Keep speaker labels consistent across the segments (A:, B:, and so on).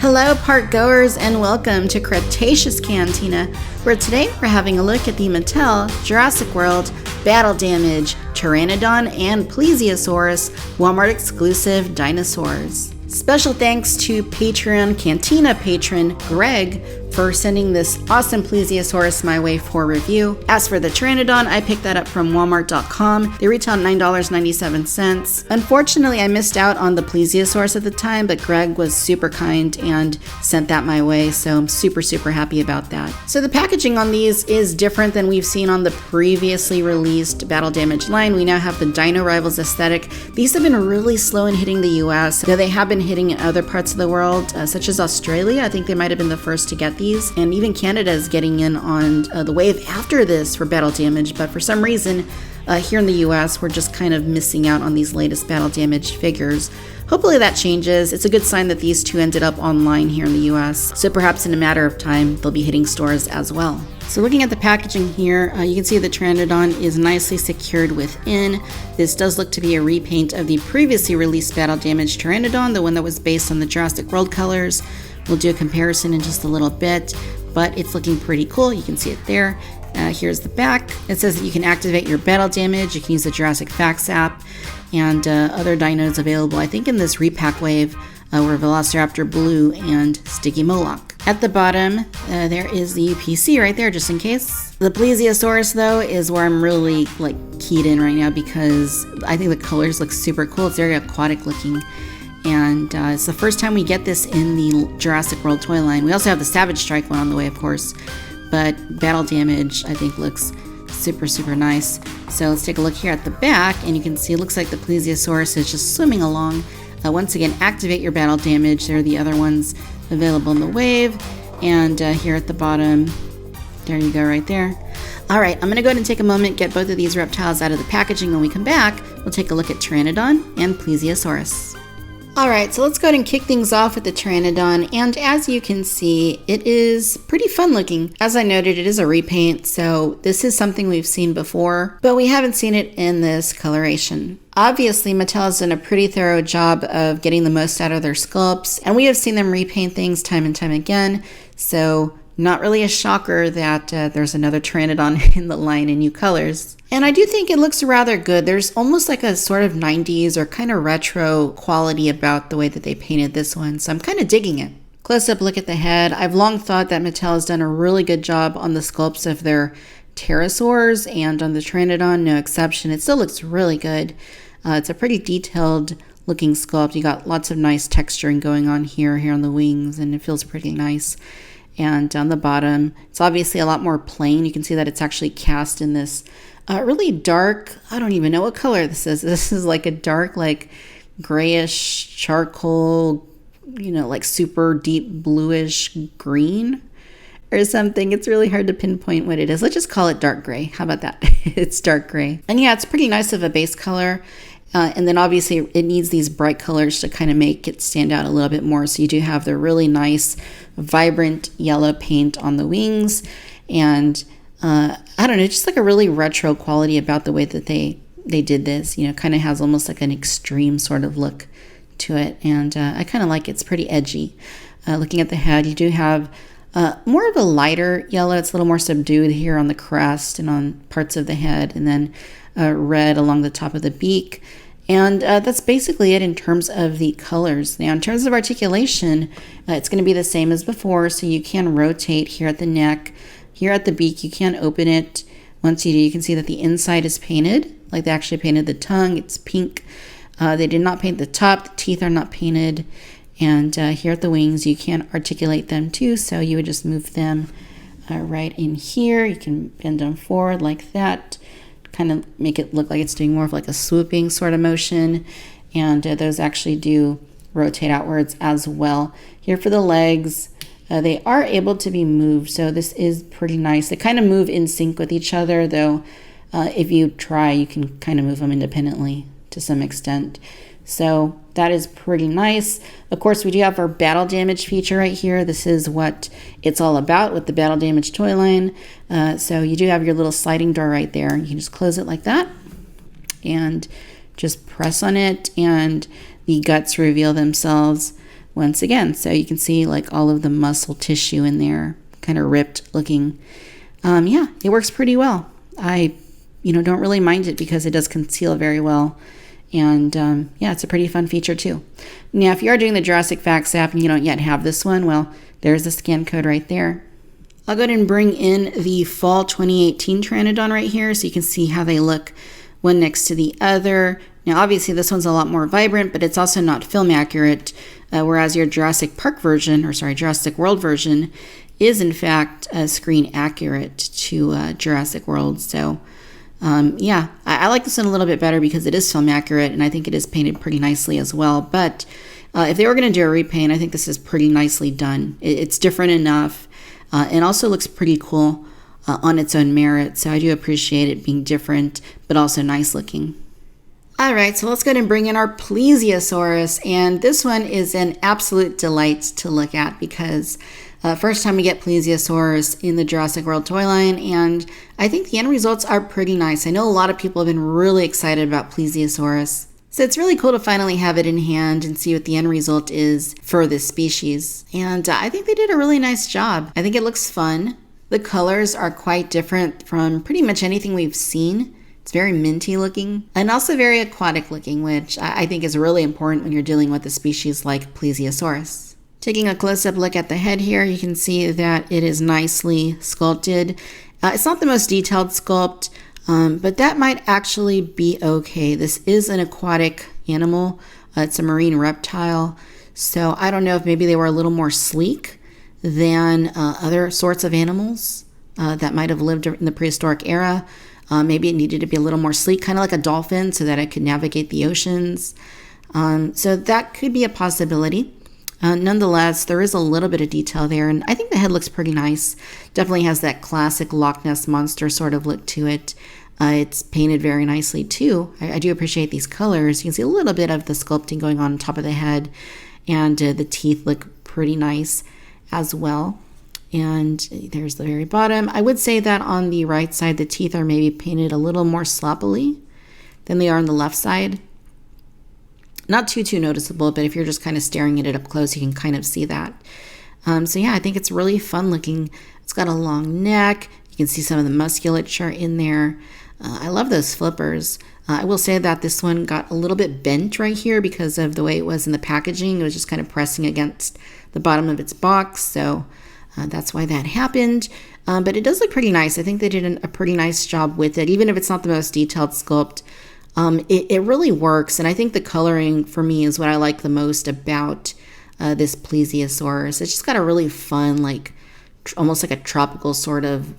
A: Hello park goers and welcome to Cretaceous Cantina, where today we're having a look at the Mattel Jurassic World Battle Damage Pteranodon and Plesiosaurus Walmart exclusive dinosaurs. Special thanks to Patreon Cantina patron Greg for sending this awesome Plesiosaurus my way for review. As for the Pteranodon, I picked that up from Walmart.com. They retail $9.97. Unfortunately, I missed out on the Plesiosaurus at the time, but Greg was super kind and sent that my way, so I'm super happy about that. So the packaging on these is different than we've seen on the previously released Battle Damage line. We now have the Dino Rivals aesthetic. These have been really slow in hitting the US, though they have been hitting in other parts of the world, such as Australia. I think they might have been the first to get these. And even Canada is getting in on the wave after this for Battle Damage, but for some reason here in the US we're just kind of missing out on these latest Battle Damage figures. Hopefully that changes. It's a good sign that these two ended up online here in the US, so perhaps in a matter of time they'll be hitting stores as well. So looking at the packaging here, you can see the Pteranodon is nicely secured within. This does look to be a repaint of the previously released Battle Damage Pteranodon, the one that was based on the Jurassic World colors. We'll do a comparison in just a little bit, but it's looking pretty cool. You can see it there. Here's the back. It says that you can activate your Battle Damage. You can use the Jurassic Facts app and other dinos available, I think, in this repack wave were Velociraptor Blue and Sticky Moloch. At the bottom, there is the UPC right there, just in case. The Plesiosaurus, though, is where I'm really keyed in right now because I think the colors look super cool. It's very aquatic looking. And it's the first time we get this in the Jurassic World toy line. We also have the Savage Strike one on the way, of course. But Battle Damage, I think, looks super nice. So let's take a look here at the back, and you can see it looks like the Plesiosaurus is just swimming along. Once again, activate your Battle Damage. There are the other ones available in the wave. And here at the bottom, there you go right there. All right, I'm going to go ahead and take a moment, get both of these reptiles out of the packaging. When we come back, we'll take a look at Pteranodon and Plesiosaurus. Alright, so let's go ahead and kick things off with the Pteranodon, and as you can see, it is pretty fun looking. As I noted, it is a repaint, so this is something we've seen before, but we haven't seen it in this coloration. Obviously, Mattel has done a pretty thorough job of getting the most out of their sculpts, and we have seen them repaint things time and time again, so not really a shocker that there's another Pteranodon in the line in new colors. And I do think it looks rather good. There's almost like a sort of 90s or kind of retro quality about the way that they painted this one, so I'm kind of digging it. Close-up look at the head. I've long thought that Mattel has done a really good job on the sculpts of their pterosaurs, and on the Pteranodon, no exception. It still looks really good. It's a pretty detailed looking sculpt. You got lots of nice texturing going on here on the wings, and it feels pretty nice. And on the bottom, it's obviously a lot more plain. You can see that it's actually cast in this really dark, I don't even know what color this is. This is like a dark, grayish charcoal, super deep bluish green or something. It's really hard to pinpoint what it is. Let's just call it dark gray. How about that? It's dark gray. And yeah, it's pretty nice of a base color. And then obviously it needs these bright colors to kind of make it stand out a little bit more. So you do have the really nice, vibrant yellow paint on the wings. And I don't know, just like a really retro quality about the way that they did this. Kind of has almost like an extreme sort of look to it. And I kind of like it. It's pretty edgy. Looking at the head, you do have more of a lighter yellow. It's a little more subdued here on the crest and on parts of the head. And then red along the top of the beak. And that's basically it in terms of the colors. Now, in terms of articulation, it's going to be the same as before. So you can rotate here at the neck. Here at the beak, you can open it. Once you do, you can see that the inside is painted. Like they actually painted the tongue. It's pink. They did not paint the top. The teeth are not painted. And here at the wings, you can articulate them too. So you would just move them right in here. You can bend them forward like that. Kind of make it look like it's doing more of like a swooping sort of motion, and those actually do rotate outwards as well. Here for the legs, they are able to be moved, so this is pretty nice. They kind of move in sync with each other, though if you try, you can kind of move them independently to some extent. So that is pretty nice. Of course, we do have our Battle Damage feature right here. This is what it's all about with the Battle Damage toy line. So you do have your little sliding door right there. You can just close it like that and just press on it, and the guts reveal themselves. once again. So you can see like all of the muscle tissue in there, kind of ripped looking. Yeah, it works pretty well. I, don't really mind it because it does conceal very well. And yeah, it's a pretty fun feature too. Now, if you are doing the Jurassic Facts app and you don't yet have this one, well, there's the scan code right there. I'll go ahead and bring in the fall 2018 Pteranodon right here so you can see how they look one next to the other. Now, obviously, this one's a lot more vibrant, but it's also not film accurate, whereas your Jurassic World version is, in fact, screen accurate to Jurassic World. So, yeah, I like this one a little bit better because it is film accurate, and I think it is painted pretty nicely as well. But if they were going to do a repaint, I think this is pretty nicely done. It's different enough, and also looks pretty cool on its own merit. So I do appreciate it being different, but also nice looking. All right, so let's go ahead and bring in our Plesiosaurus, and this one is an absolute delight to look at because first time we get Plesiosaurus in the Jurassic World toy line, and I think the end results are pretty nice. I know a lot of people have been really excited about Plesiosaurus, so it's really cool to finally have it in hand and see what the end result is for this species. And I think they did a really nice job. I think it looks fun. The colors are quite different from pretty much anything we've seen. It's very minty looking and also very aquatic looking, which I think is really important when you're dealing with a species like Plesiosaurus. Taking a close-up look at the head here, you can see that it is nicely sculpted. It's not the most detailed sculpt, but that might actually be okay. This is an aquatic animal. It's a marine reptile. So I don't know if maybe they were a little more sleek than other sorts of animals that might have lived in the prehistoric era. Maybe it needed to be a little more sleek, kind of like a dolphin, so that it could navigate the oceans. So that could be a possibility. Nonetheless, there is a little bit of detail there, and I think the head looks pretty nice. Definitely has that classic Loch Ness Monster sort of look to it. It's painted very nicely too. I do appreciate these colors. You can see a little bit of the sculpting going on top of the head, and the teeth look pretty nice as well. And there's the very bottom. I would say that on the right side, the teeth are maybe painted a little more sloppily than they are on the left side. Not too noticeable, but if you're just kind of staring at it up close, you can kind of see that. So yeah, I think it's really fun looking. It's got a long neck. You can see some of the musculature in there. I love those flippers. I will say that this one got a little bit bent right here because of the way it was in the packaging. It was just kind of pressing against the bottom of its box. So that's why that happened. But it does look pretty nice. I think they did a pretty nice job with it. Even if it's not the most detailed sculpt, it really works. And I think the coloring for me is what I like the most about this Plesiosaurus. It's just got a really fun, like almost like a tropical sort of,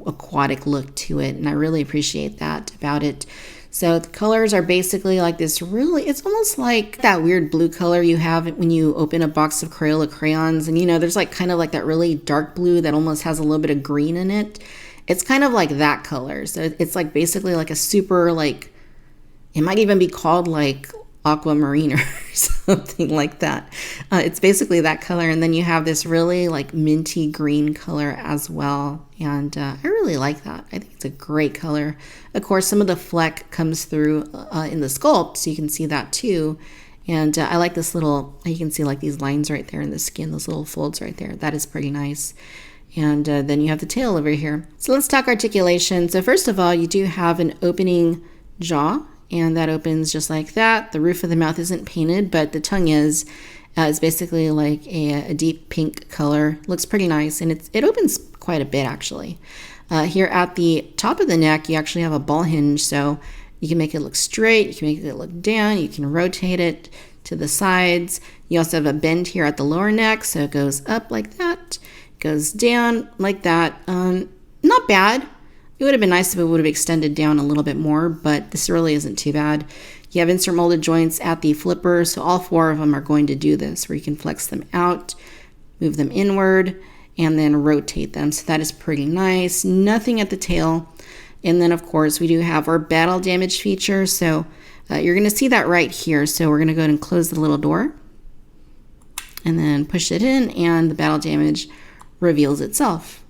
A: aquatic look to it. And I really appreciate that about it. So the colors are basically like this it's almost like that weird blue color you have when you open a box of Crayola crayons. And, there's like kind of like that really dark blue that almost has a little bit of green in it. It's kind of like that color. So it's like basically like a super like, it might even be called like aquamarine or something like that. It's basically that color. And then you have this really like minty green color as well. And I really like that. I think it's a great color. Of course, some of the fleck comes through in the sculpt, so you can see that too. And I like this little, you can see like these lines right there in the skin, those little folds right there. That is pretty nice. And then you have the tail over here. So let's talk articulation. So first of all, you do have an opening jaw, and that opens just like that. The roof of the mouth isn't painted, but the tongue is. It's basically like a deep pink color. Looks pretty nice, and it opens quite a bit actually. Here at the top of the neck, you actually have a ball hinge, so you can make it look straight, you can make it look down, you can rotate it to the sides. You also have a bend here at the lower neck, so it goes up like that, goes down like that. Not bad. It would have been nice if it would have extended down a little bit more, but this really isn't too bad. You have insert molded joints at the flipper, so all four of them are going to do this, where you can flex them out, move them inward, and then rotate them. So that is pretty nice. Nothing at the tail. And then, of course, we do have our battle damage feature. So you're going to see that right here. So we're going to go ahead and close the little door and then push it in, and the battle damage reveals itself.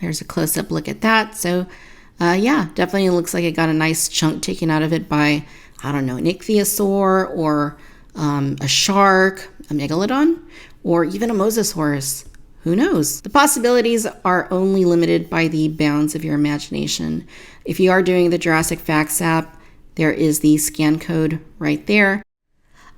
A: There's a close-up look at that. So yeah, definitely looks like it got a nice chunk taken out of it by, I don't know, an ichthyosaur or a shark, a megalodon, or even a mosasaurus. Who knows? The possibilities are only limited by the bounds of your imagination. If you are doing the Jurassic Facts app, there is the scan code right there.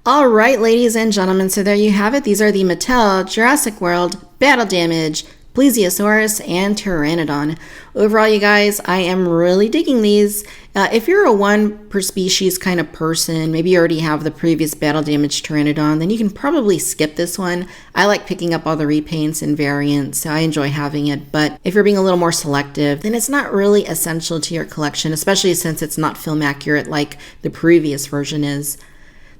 A: All right, ladies and gentlemen, so there you have it. These are the Mattel Jurassic World Battle Damage Plesiosaurus and Pteranodon. Overall, you guys, I am really digging these. If you're a one per species kind of person, maybe you already have the previous Battle Damage Pteranodon, then you can probably skip this one. I like picking up all the repaints and variants, so I enjoy having it. But if you're being a little more selective, then it's not really essential to your collection, especially since it's not film accurate like the previous version is.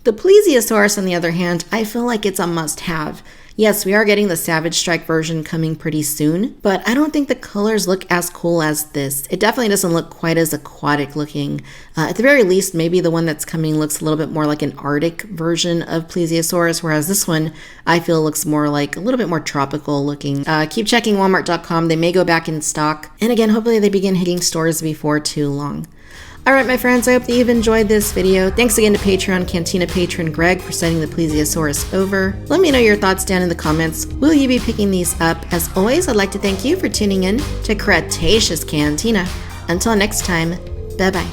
A: The Plesiosaurus, on the other hand, I feel like it's a must-have. Yes, we are getting the Savage Strike version coming pretty soon, but I don't think the colors look as cool as this. It definitely doesn't look quite as aquatic looking. At the very least, maybe the one that's coming looks a little bit more like an Arctic version of Plesiosaurus, whereas this one I feel looks more like a little bit more tropical looking. Keep checking Walmart.com. They may go back in stock. And again, hopefully they begin hitting stores before too long. Alright, my friends, I hope that you've enjoyed this video. Thanks again to Patreon Cantina patron Greg for sending the Plesiosaurus over. Let me know your thoughts down in the comments. Will you be picking these up? As always, I'd like to thank you for tuning in to Cretaceous Cantina. Until next time, bye-bye.